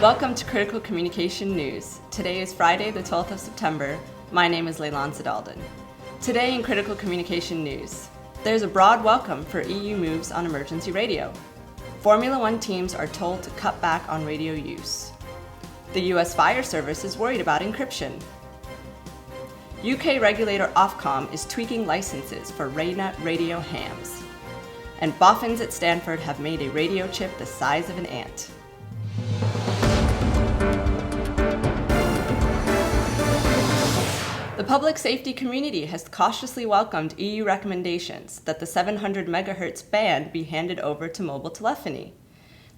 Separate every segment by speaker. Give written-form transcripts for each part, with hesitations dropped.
Speaker 1: Welcome to Critical Communication News. Today is Friday, the 12th of September. My name is Leilon Sedaldin. Today in Critical Communication News, there's a broad welcome for EU moves on emergency radio. Formula One teams are told to cut back on radio use. The US Fire Service is worried about encryption. UK regulator Ofcom is tweaking licenses for RayNet radio hams. And boffins at Stanford have made a radio chip the size of an ant. The public safety community has cautiously welcomed EU recommendations that the 700 MHz band be handed over to mobile telephony.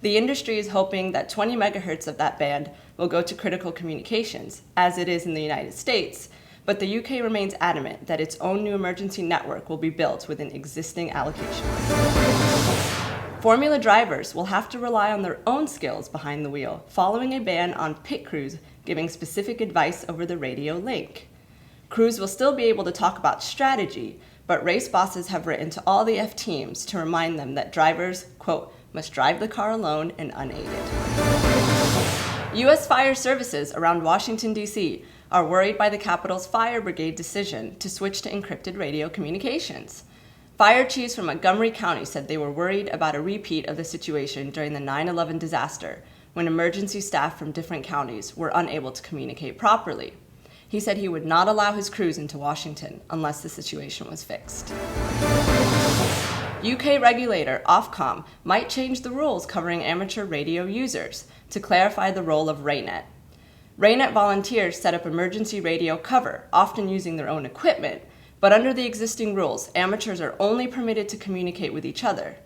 Speaker 1: The industry is hoping that 20 MHz of that band will go to critical communications, as it is in the United States, but the UK remains adamant that its own new emergency network will be built within existing allocations. Formula drivers will have to rely on their own skills behind the wheel, following a ban on pit crews giving specific advice over the radio link. Crews will still be able to talk about strategy, but race bosses have written to all the F teams to remind them that drivers, quote, must drive the car alone and unaided. U.S. fire services around Washington, D.C. are worried by the Capitol's fire brigade decision to switch to encrypted radio communications. Fire chiefs from Montgomery County said they were worried about a repeat of the situation during the 9/11 disaster, when emergency staff from different counties were unable to communicate properly. He said he would not allow his crews into Washington unless the situation was fixed. UK regulator Ofcom might change the rules covering amateur radio users to clarify the role of RayNet. RayNet volunteers set up emergency radio cover, often using their own equipment, but under the existing rules, amateurs are only permitted to communicate with each other.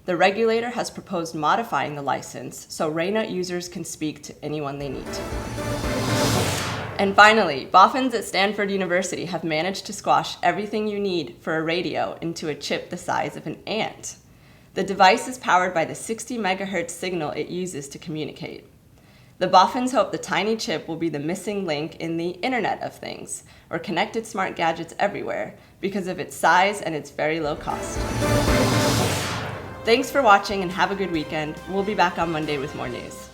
Speaker 1: The regulator has proposed modifying the license so RayNet users can speak to anyone they need to. And finally, boffins at Stanford University have managed to squash everything you need for a radio into a chip the size of an ant. The device is powered by the 60 MHz signal it uses to communicate. The boffins hope the tiny chip will be the missing link in the Internet of Things, or connected smart gadgets everywhere, because of its size and its very low cost. Thanks for watching and have a good weekend. We'll be back on Monday with more news.